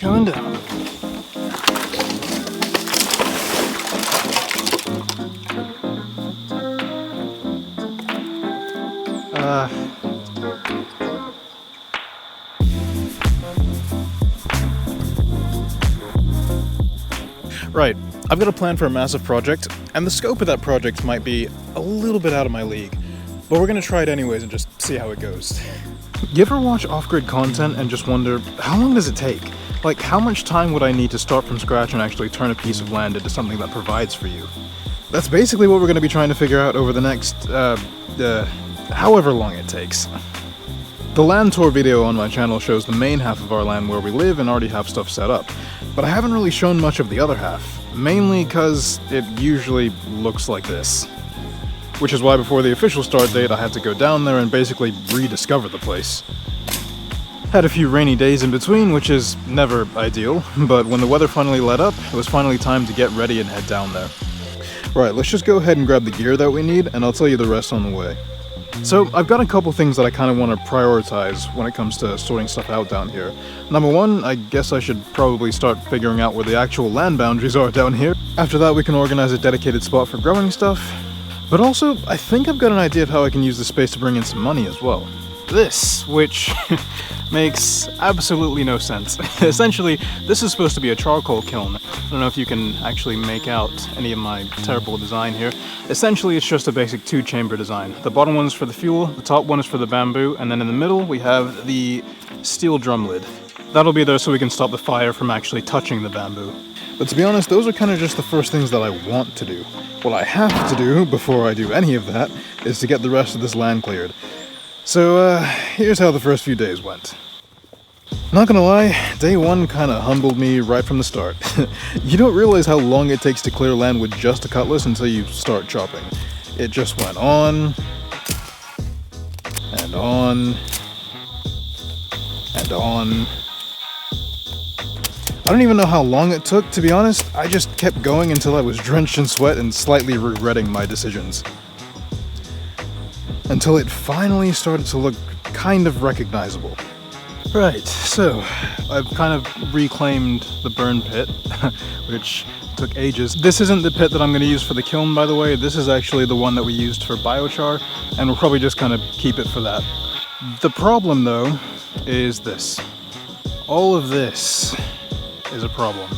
going down. Right, I've got a plan for a massive project, and the scope of that project might be a little bit out of my league, but we're gonna try it anyways and just see how it goes. You ever watch off-grid content and just wonder, how long does it take? Like, how much time would I need to start from scratch and actually turn a piece of land into something that provides for you? That's basically what we're gonna be trying to figure out over the next, however long it takes. The land tour video on my channel shows the main half of our land where we live and already have stuff set up, but I haven't really shown much of the other half, mainly because it usually looks like this. Which is why before the official start date I had to go down there and basically rediscover the place. Had a few rainy days in between, which is never ideal, but when the weather finally let up, it was finally time to get ready and head down there. Right, let's just go ahead and grab the gear that we need, and I'll tell you the rest on the way. So, I've got a couple things that I kind of want to prioritize when it comes to sorting stuff out down here. Number one, I guess I should probably start figuring out where the actual land boundaries are down here. After that, we can organize a dedicated spot for growing stuff. But also, I think I've got an idea of how I can use the space to bring in some money as well. This, which makes absolutely no sense. Essentially, this is supposed to be a charcoal kiln. I don't know if you can actually make out any of my terrible design here. Essentially, it's just a basic two-chamber design. The bottom one is for the fuel, the top one is for the bamboo, and then in the middle we have the steel drum lid. That'll be there so we can stop the fire from actually touching the bamboo. But to be honest, those are kind of just the first things that I want to do. What I have to do before I do any of that is to get the rest of this land cleared. So, here's how the first few days went. Not gonna lie, day one kinda humbled me right from the start. You don't realize how long it takes to clear land with just a cutlass until you start chopping. It just went on, and on, and on. I don't even know how long it took, to be honest. I just kept going until I was drenched in sweat and slightly regretting my decisions. Until it finally started to look kind of recognizable. Right, so I've kind of reclaimed the burn pit, which took ages. This isn't the pit that I'm going to use for the kiln, by the way. This is actually the one that we used for biochar, and we'll probably just kind of keep it for that. The problem, though, is this. All of this is a problem,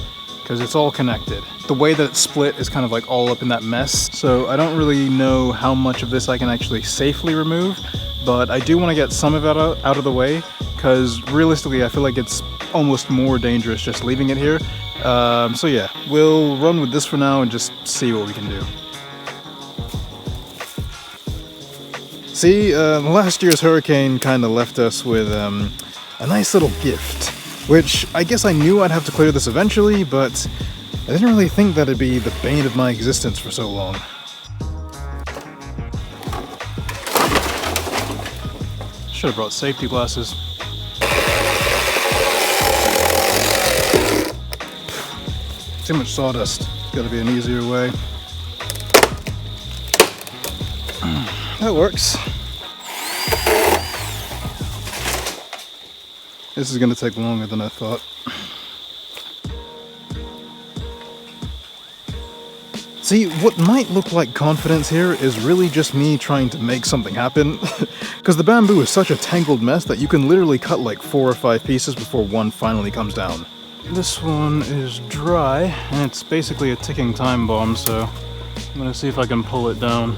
because it's all connected. The way that it's split is kind of like all up in that mess, so I don't really know how much of this I can actually safely remove, but I do want to get some of it out of the way, because realistically I feel like it's almost more dangerous just leaving it here. So yeah, we'll run with this for now and just see what we can do. See, last year's hurricane kind of left us with a nice little gift, which I guess I knew I'd have to clear this eventually, but I didn't really think that it'd be the bane of my existence for so long. Should have brought safety glasses. Too much sawdust. Gotta be an easier way. That works. This is gonna take longer than I thought. See, what might look like confidence here is really just me trying to make something happen. Because the bamboo is such a tangled mess that you can literally cut like 4 or 5 pieces before one finally comes down. This one is dry, and it's basically a ticking time bomb, so I'm gonna see if I can pull it down.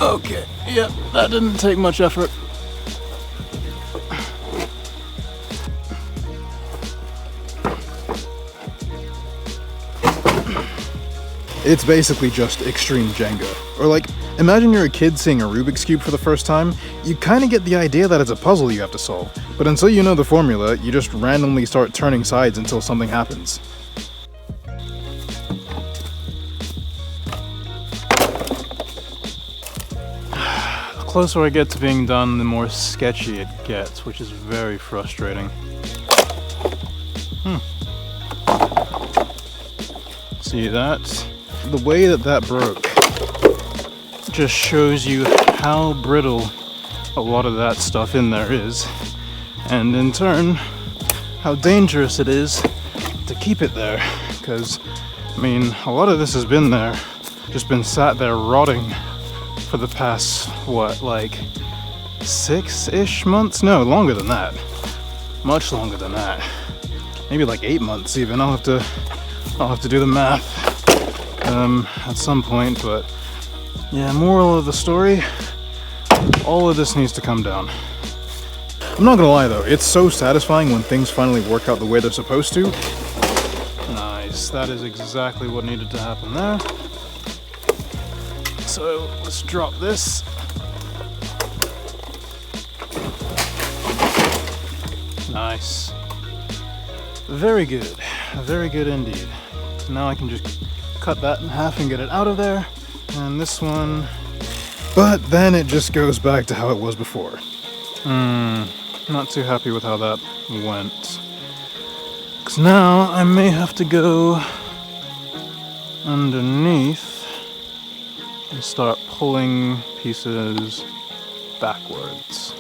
Okay, yep, that didn't take much effort. It's basically just extreme Jenga. Or like, imagine you're a kid seeing a Rubik's Cube for the first time. You kind of get the idea that it's a puzzle you have to solve. But until you know the formula, you just randomly start turning sides until something happens. The closer I get to being done, the more sketchy it gets, which is very frustrating. See that? The way that broke just shows you how brittle a lot of that stuff in there is, and in turn how dangerous it is to keep it there. Because, I mean, a lot of this has been there, just been sat there rotting for the past, what, like 6-ish months? No, longer than that. Much longer than that. Maybe like 8 months even. I'll have to do the math at some point, but yeah, moral of the story, all of this needs to come down. I'm not gonna lie though, it's so satisfying when things finally work out the way they're supposed to. Nice, that is exactly what needed to happen there. So let's drop this. Nice. Very good indeed. So now I can just cut that in half and get it out of there. And this one, but then it just goes back to how it was before. Not too happy with how that went. Because now I may have to go underneath and start pulling pieces backwards.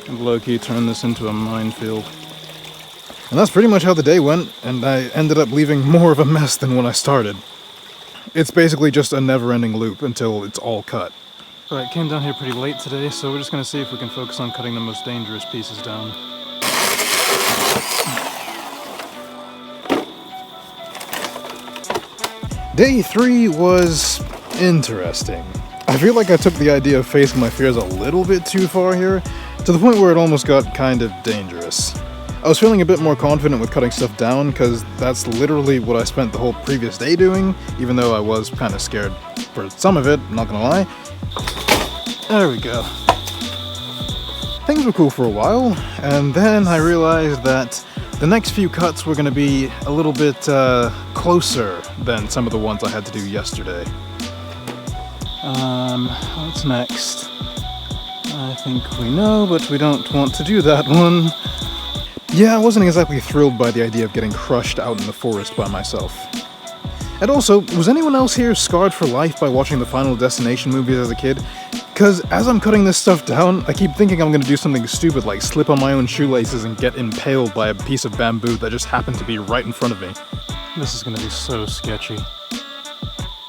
And low-key turn this into a minefield. And that's pretty much how the day went, and I ended up leaving more of a mess than when I started. It's basically just a never-ending loop until it's all cut. Alright, came down here pretty late today, so we're just gonna see if we can focus on cutting the most dangerous pieces down. Day 3 was interesting. I feel like I took the idea of facing my fears a little bit too far here, to the point where it almost got kind of dangerous. I was feeling a bit more confident with cutting stuff down, because that's literally what I spent the whole previous day doing, even though I was kind of scared for some of it, I'm not gonna lie. There we go. Things were cool for a while, and then I realized that the next few cuts were gonna be a little bit closer than some of the ones I had to do yesterday. What's next? I think we know, but we don't want to do that one. Yeah, I wasn't exactly thrilled by the idea of getting crushed out in the forest by myself. And also, was anyone else here scarred for life by watching the Final Destination movies as a kid? Because as I'm cutting this stuff down, I keep thinking I'm gonna do something stupid like slip on my own shoelaces and get impaled by a piece of bamboo that just happened to be right in front of me. This is gonna be so sketchy.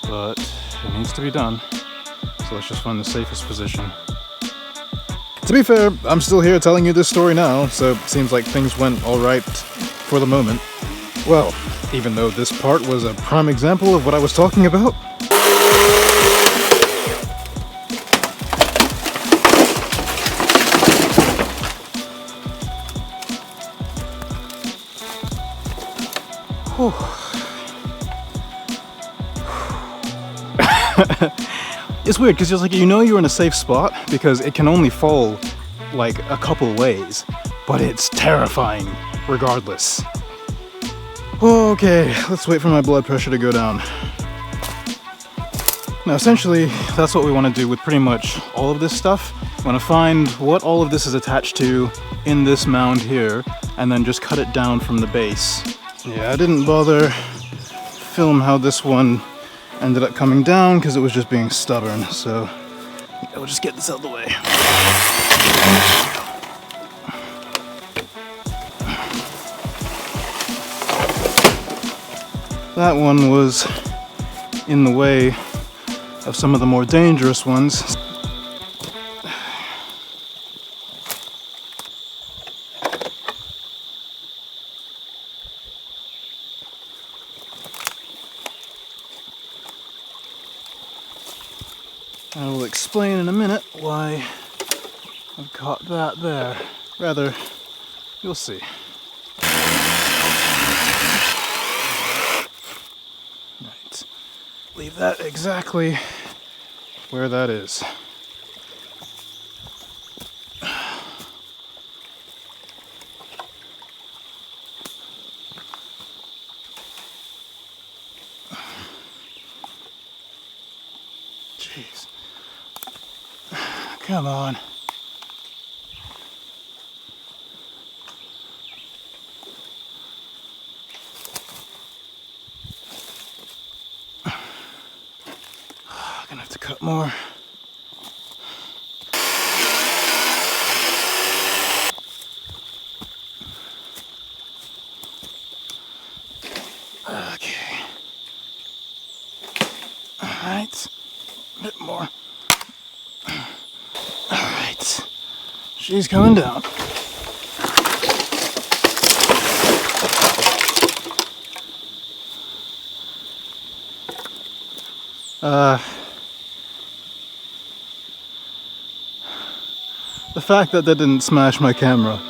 But it needs to be done. So let's just find the safest position. To be fair, I'm still here telling you this story now, so it seems like things went alright for the moment. Well, even though this part was a prime example of what I was talking about. It's weird because you know you're in a safe spot because it can only fall like a couple ways, but it's terrifying regardless. Okay, let's wait for my blood pressure to go down. Now essentially that's what we want to do with pretty much all of this stuff. We want to find what all of this is attached to in this mound here and then just cut it down from the base. Yeah, I didn't bother film how this one ended up coming down because it was just being stubborn, so yeah, we'll just get this out of the way. That one was in the way of some of the more dangerous ones. I will explain in a minute why I've caught that there. Rather, you'll see. Right. Leave that exactly where that is. Jeez. Come on. I'm gonna have to cut more. Alright. A bit more. Alright. She's coming down. The fact that that didn't smash my camera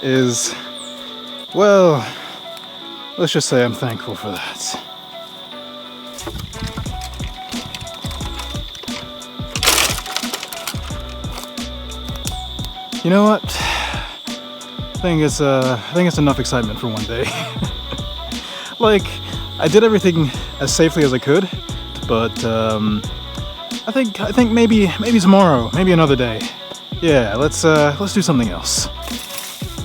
is, well, let's just say I'm thankful for that. You know what? I think it's enough excitement for one day. Like, I did everything as safely as I could, but I think maybe tomorrow, maybe another day. Yeah, let's do something else.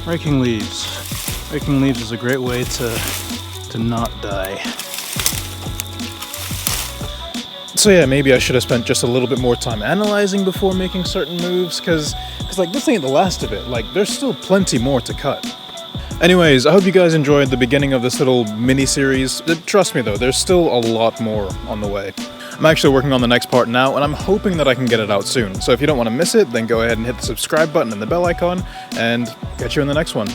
Raking leaves. Raking leaves is a great way to not die. So yeah, maybe I should have spent just a little bit more time analyzing before making certain moves, because like this ain't the last of it. Like, there's still plenty more to cut. Anyways, I hope you guys enjoyed the beginning of this little mini-series. Trust me though, there's still a lot more on the way. I'm actually working on the next part now, and I'm hoping that I can get it out soon. So if you don't want to miss it, then go ahead and hit the subscribe button and the bell icon, and catch you in the next one.